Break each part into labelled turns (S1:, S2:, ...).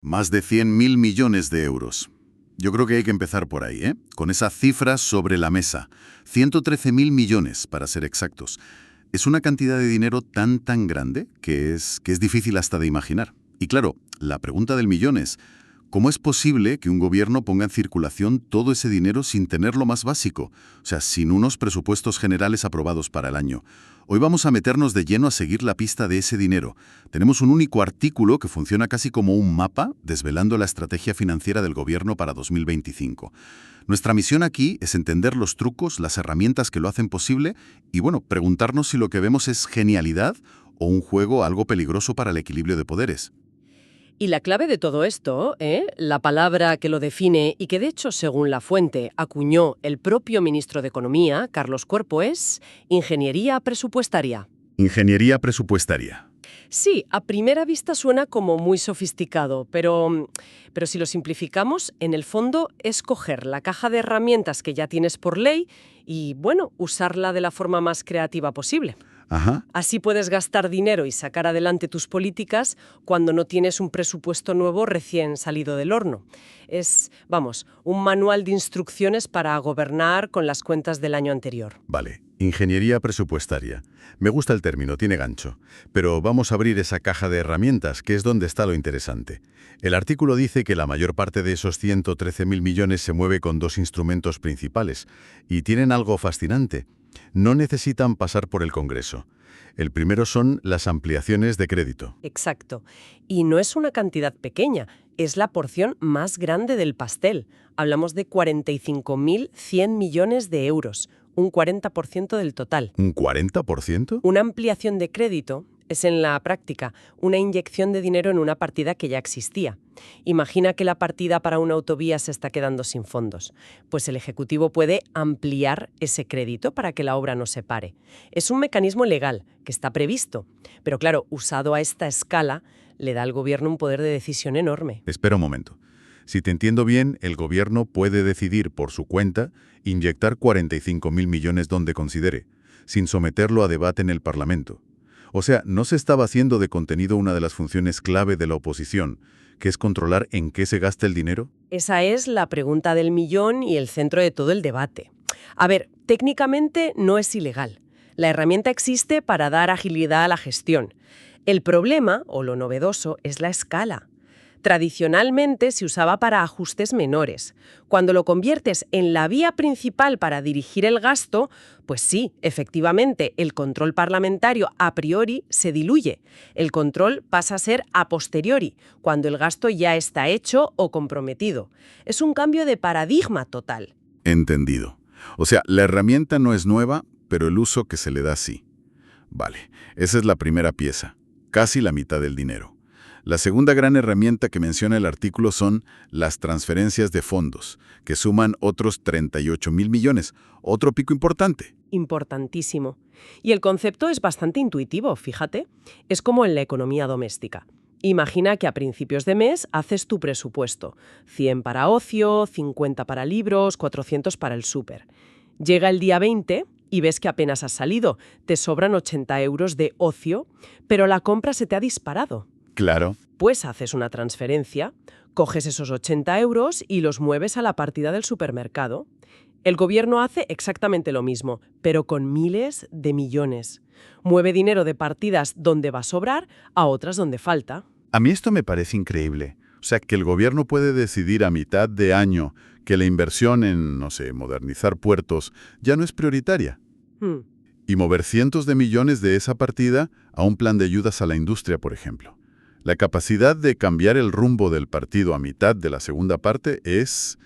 S1: Más de 100.000 millones de euros. Yo creo que hay que empezar por ahí, ¿eh? Con esa cifra sobre la mesa. 113.000 millones, para ser exactos. Es una cantidad de dinero tan grande que es difícil hasta de imaginar. Y claro, la pregunta del millón es, ¿cómo es posible que un gobierno ponga en circulación todo ese dinero sin tener lo más básico? O sea, sin unos presupuestos generales aprobados para el año. Hoy vamos a meternos de lleno a seguir la pista de ese dinero. Tenemos un único artículo que funciona casi como un mapa, desvelando la estrategia financiera del gobierno para 2025. Nuestra misión aquí es entender los trucos, las herramientas que lo hacen posible y, bueno, preguntarnos si lo que vemos es genialidad o un juego algo peligroso para el equilibrio de poderes.
S2: Y la clave de todo esto, la palabra que lo define y que de hecho, según la fuente, acuñó el propio ministro de Economía, Carlos Cuerpo, es ingeniería presupuestaria.
S1: Ingeniería presupuestaria.
S2: Sí, a primera vista suena como muy sofisticado, pero si lo simplificamos, en el fondo es coger la caja de herramientas que ya tienes por ley y, bueno, usarla de la forma más creativa posible.
S1: Ajá.
S2: Así puedes gastar dinero y sacar adelante tus políticas cuando no tienes un presupuesto nuevo recién salido del horno. Es, vamos, un manual de instrucciones para gobernar con las cuentas del año anterior.
S1: Vale, ingeniería presupuestaria. Me gusta el término, tiene gancho. Pero vamos a abrir esa caja de herramientas, que es donde está lo interesante. El artículo dice que la mayor parte de esos 113.000 millones se mueve con dos instrumentos principales. Y tienen algo fascinante. No necesitan pasar por el Congreso. El primero son las ampliaciones de crédito.
S2: Exacto. Y no es una cantidad pequeña, es la porción más grande del pastel. Hablamos de 45.100 millones de euros, un 40% del total.
S1: ¿Un 40%?
S2: Una ampliación de crédito es, en la práctica, una inyección de dinero en una partida que ya existía. Imagina que la partida para una autovía se está quedando sin fondos. Pues el Ejecutivo puede ampliar ese crédito para que la obra no se pare. Es un mecanismo legal que está previsto, pero claro, usado a esta escala, le da al Gobierno un poder de decisión enorme.
S1: Espera un momento. Si te entiendo bien, el Gobierno puede decidir por su cuenta inyectar 45.000 millones donde considere, sin someterlo a debate en el Parlamento. O sea, no se estaba haciendo de contenido una de las funciones clave de la oposición, que es controlar en qué se gasta el dinero.
S2: Esa es la pregunta del millón y el centro de todo el debate. A ver, técnicamente no es ilegal. La herramienta existe para dar agilidad a la gestión. El problema, o lo novedoso, es la escala. Tradicionalmente se usaba para ajustes menores. Cuando lo conviertes en la vía principal para dirigir el gasto, pues sí, efectivamente, el control parlamentario a priori se diluye. El control pasa a ser a posteriori, cuando el gasto ya está hecho o comprometido. Es un cambio de paradigma total.
S1: Entendido. O sea, la herramienta no es nueva, pero el uso que se le da sí. Vale, esa es la primera pieza, casi la mitad del dinero. La segunda gran herramienta que menciona el artículo son las transferencias de fondos, que suman otros 38.000 millones, otro pico importante.
S2: Importantísimo. Y el concepto es bastante intuitivo, fíjate. Es como en la economía doméstica. Imagina que a principios de mes haces tu presupuesto. 100 para ocio, 50 para libros, 400 para el súper. Llega el día 20 y ves que apenas has salido. Te sobran 80 euros de ocio, pero la compra se te ha disparado.
S1: Claro.
S2: Pues haces una transferencia, coges esos 80 euros y los mueves a la partida del supermercado. El Gobierno hace exactamente lo mismo, pero con miles de millones. Mueve dinero de partidas donde va a sobrar a otras donde falta.
S1: A mí esto me parece increíble. O sea, que el gobierno puede decidir a mitad de año que la inversión en, no sé, modernizar puertos ya no es prioritaria. Y mover cientos de millones de esa partida a un plan de ayudas a la industria, por ejemplo. La capacidad de cambiar el rumbo del partido a mitad de la segunda parte es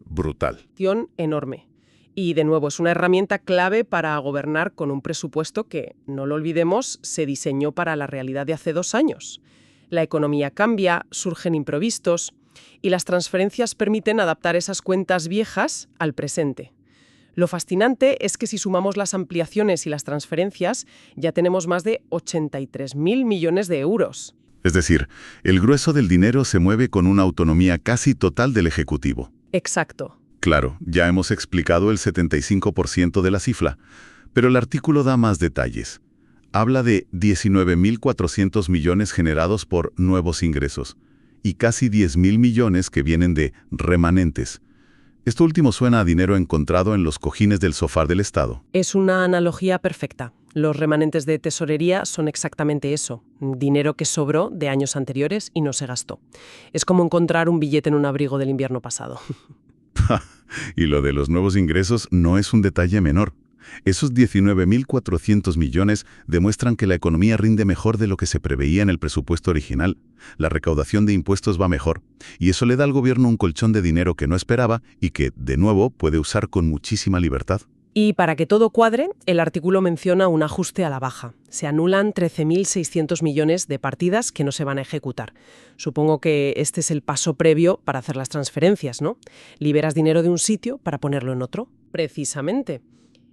S1: brutal.
S2: Enorme. Y de nuevo, es una herramienta clave para gobernar con un presupuesto que, no lo olvidemos, se diseñó para la realidad de hace 2 años. La economía cambia, surgen imprevistos y las transferencias permiten adaptar esas cuentas viejas al presente. Lo fascinante es que si sumamos las ampliaciones y las transferencias, ya tenemos más de 83.000 millones de euros.
S1: Es decir, el grueso del dinero se mueve con una autonomía casi total del Ejecutivo.
S2: Exacto.
S1: Claro, ya hemos explicado el 75% de la cifra, pero el artículo da más detalles. Habla de 19.400 millones generados por nuevos ingresos. y casi 10.000 millones que vienen de remanentes. Esto último suena a dinero encontrado en los cojines del sofá del Estado.
S2: Es una analogía perfecta. Los remanentes de tesorería son exactamente eso, dinero que sobró de años anteriores y no se gastó. Es como encontrar un billete en un abrigo del invierno pasado.
S1: Y lo de los nuevos ingresos no es un detalle menor. Esos 19.400 millones demuestran que la economía rinde mejor de lo que se preveía en el presupuesto original. La recaudación de impuestos va mejor, y eso le da al gobierno un colchón de dinero que no esperaba y que, de nuevo, puede usar con muchísima libertad.
S2: Y para que todo cuadre, el artículo menciona un ajuste a la baja. Se anulan 13.600 millones de partidas que no se van a ejecutar. Supongo que este es el paso previo para hacer las transferencias, ¿no? Liberas dinero de un sitio para ponerlo en otro. Precisamente.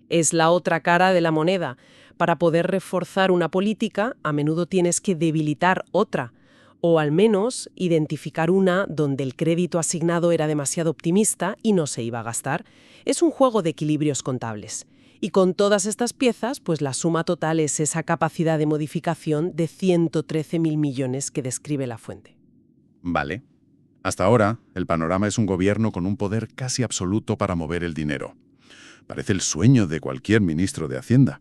S2: Es la otra cara de la moneda. Para poder reforzar una política, a menudo tienes que debilitar otra, o al menos identificar una donde el crédito asignado era demasiado optimista y no se iba a gastar. Es un juego de equilibrios contables. Y con todas estas piezas, pues la suma total es esa capacidad de modificación de 113.000 millones que describe la fuente.
S3: Vale. Hasta ahora, el panorama es un gobierno con un poder casi absoluto para mover el dinero. Parece el sueño de cualquier ministro de Hacienda.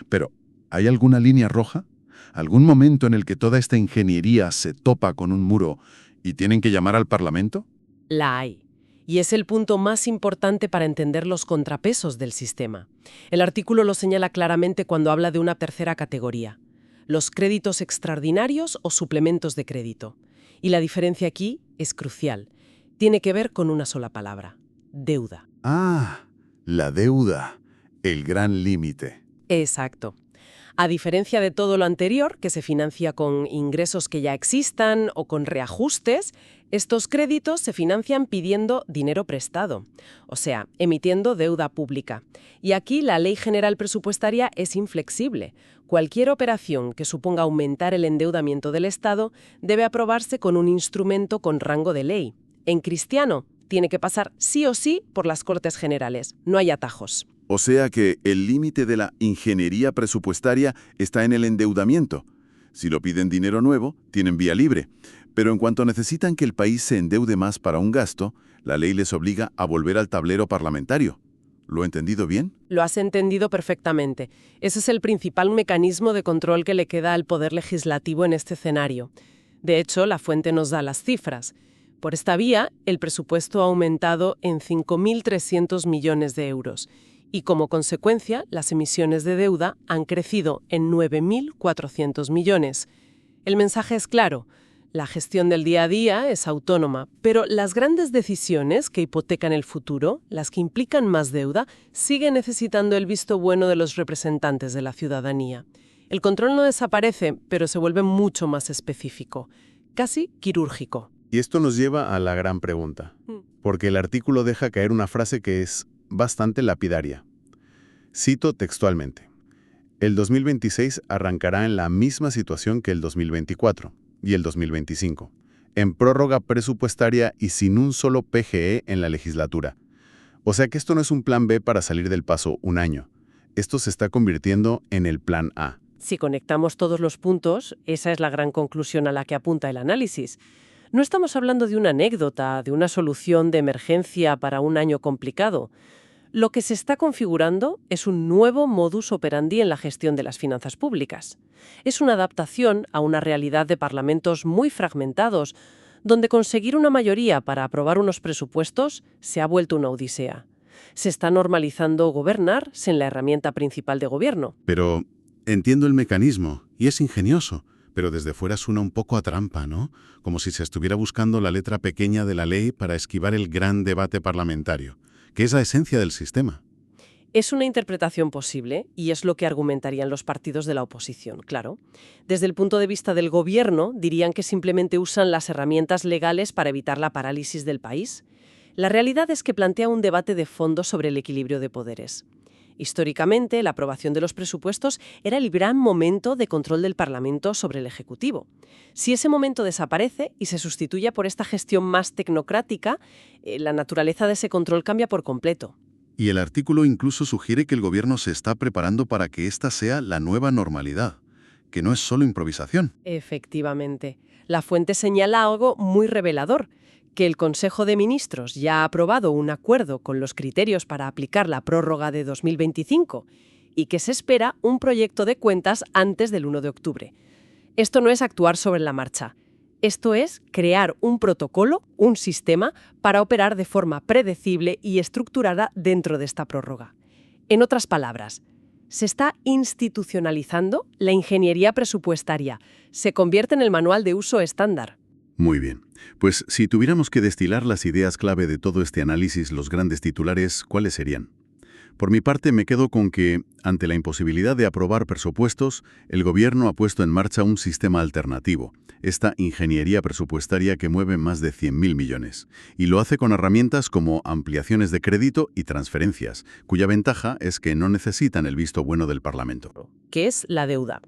S3: Pero, ¿hay alguna línea roja? ¿Algún momento en el que toda esta ingeniería se topa con un muro y tienen que llamar al Parlamento?
S2: La hay. Y es el punto más importante para entender los contrapesos del sistema. El artículo lo señala claramente cuando habla de una tercera categoría: los créditos extraordinarios o suplementos de crédito. Y la diferencia aquí es crucial. Tiene que ver con una sola palabra: deuda.
S3: Ah, la deuda, el gran límite.
S2: Exacto. A diferencia de todo lo anterior, que se financia con ingresos que ya existan o con reajustes, estos créditos se financian pidiendo dinero prestado, o sea, emitiendo deuda pública. Y aquí la Ley General Presupuestaria es inflexible. Cualquier operación que suponga aumentar el endeudamiento del Estado debe aprobarse con un instrumento con rango de ley. En cristiano, tiene que pasar sí o sí por las Cortes Generales. No hay atajos.
S3: O sea que el límite de la ingeniería presupuestaria está en el endeudamiento. Si lo piden dinero nuevo, tienen vía libre. Pero en cuanto necesitan que el país se endeude más para un gasto, la ley les obliga a volver al tablero parlamentario. ¿Lo he entendido bien?
S2: Lo has entendido perfectamente. Ese es el principal mecanismo de control que le queda al Poder Legislativo en este escenario. De hecho, la fuente nos da las cifras. Por esta vía, el presupuesto ha aumentado en 5.300 millones de euros. Y como consecuencia, las emisiones de deuda han crecido en 9.400 millones. El mensaje es claro: la gestión del día a día es autónoma, pero las grandes decisiones que hipotecan el futuro, las que implican más deuda, siguen necesitando el visto bueno de los representantes de la ciudadanía. El control no desaparece, pero se vuelve mucho más específico, casi quirúrgico.
S4: Y esto nos lleva a la gran pregunta, porque el artículo deja caer una frase que es bastante lapidaria. Cito textualmente: el 2026 arrancará en la misma situación que el 2024 y el 2025, en prórroga presupuestaria y sin un solo PGE en la legislatura. O sea que esto no es un plan B para salir del paso un año. Esto se está convirtiendo en el plan A.
S2: Si conectamos todos los puntos, esa es la gran conclusión a la que apunta el análisis. No estamos hablando de una anécdota, de una solución de emergencia para un año complicado. Lo que se está configurando es un nuevo modus operandi en la gestión de las finanzas públicas. Es una adaptación a una realidad de parlamentos muy fragmentados, donde conseguir una mayoría para aprobar unos presupuestos se ha vuelto una odisea. Se está normalizando gobernar sin la herramienta principal de gobierno.
S1: Pero entiendo el mecanismo, y es ingenioso, pero desde fuera suena un poco a trampa, ¿no? Como si se estuviera buscando la letra pequeña de la ley para esquivar el gran debate parlamentario, que es la esencia del sistema.
S2: Es una interpretación posible y es lo que argumentarían los partidos de la oposición, claro. Desde el punto de vista del gobierno, dirían que simplemente usan las herramientas legales para evitar la parálisis del país. La realidad es que plantea un debate de fondo sobre el equilibrio de poderes. Históricamente, la aprobación de los presupuestos era el gran momento de control del Parlamento sobre el Ejecutivo. Si ese momento desaparece y se sustituye por esta gestión más tecnocrática, la naturaleza de ese control cambia por completo.
S1: Y el artículo incluso sugiere que el gobierno se está preparando para que esta sea la nueva normalidad,
S3: que no es solo improvisación.
S2: Efectivamente. La fuente señala algo muy revelador, que el Consejo de Ministros ya ha aprobado un acuerdo con los criterios para aplicar la prórroga de 2025 y que se espera un proyecto de cuentas antes del 1 de octubre. Esto no es actuar sobre la marcha. Esto es crear un protocolo, un sistema, para operar de forma predecible y estructurada dentro de esta prórroga. En otras palabras, se está institucionalizando la ingeniería presupuestaria. Se convierte en el manual de uso estándar.
S1: Muy bien. Pues si tuviéramos que destilar las ideas clave de todo este análisis, los grandes titulares, ¿cuáles serían? Por mi parte, me quedo con que, ante la imposibilidad de aprobar presupuestos, el Gobierno ha puesto en marcha un sistema alternativo, esta ingeniería presupuestaria que mueve más de 100.000 millones. Y lo hace con herramientas como ampliaciones de crédito y transferencias, cuya ventaja es que no necesitan el visto bueno del Parlamento.
S2: Que es la deuda.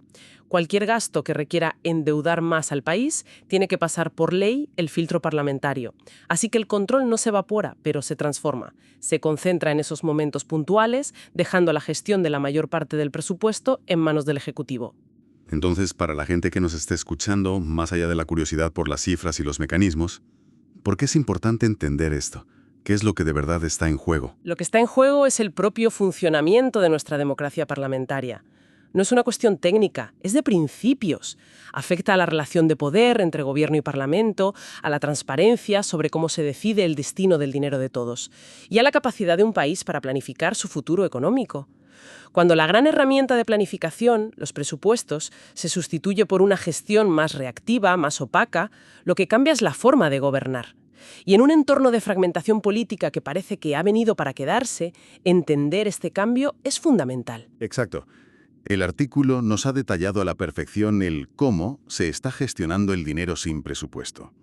S2: Cualquier gasto que requiera endeudar más al país tiene que pasar por ley el filtro parlamentario. Así que el control no se evapora, pero se transforma. Se concentra en esos momentos puntuales, dejando la gestión de la mayor parte del presupuesto en manos del Ejecutivo.
S1: Entonces, para la gente que nos esté escuchando, más allá de la curiosidad por las cifras y los mecanismos, ¿por qué es importante entender esto? ¿Qué es lo que de verdad está en juego?
S2: Lo que está en juego es el propio funcionamiento de nuestra democracia parlamentaria. No es una cuestión técnica, es de principios. Afecta a la relación de poder entre gobierno y parlamento, a la transparencia sobre cómo se decide el destino del dinero de todos, y a la capacidad de un país para planificar su futuro económico. Cuando la gran herramienta de planificación, los presupuestos, se sustituye por una gestión más reactiva, más opaca, lo que cambia es la forma de gobernar. Y en un entorno de fragmentación política que parece que ha venido para quedarse, entender este cambio es fundamental.
S1: Exacto. El artículo nos ha detallado a la perfección el cómo se está gestionando el dinero sin presupuesto.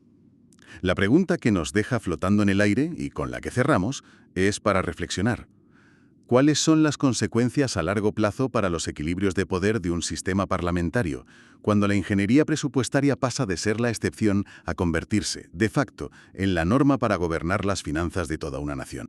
S1: La pregunta que nos deja flotando en el aire y con la que cerramos es para reflexionar. ¿Cuáles son las consecuencias a largo plazo para los equilibrios de poder de un sistema parlamentario, cuando la ingeniería presupuestaria pasa de ser la excepción a convertirse, de facto, en la norma para gobernar las finanzas de toda una nación?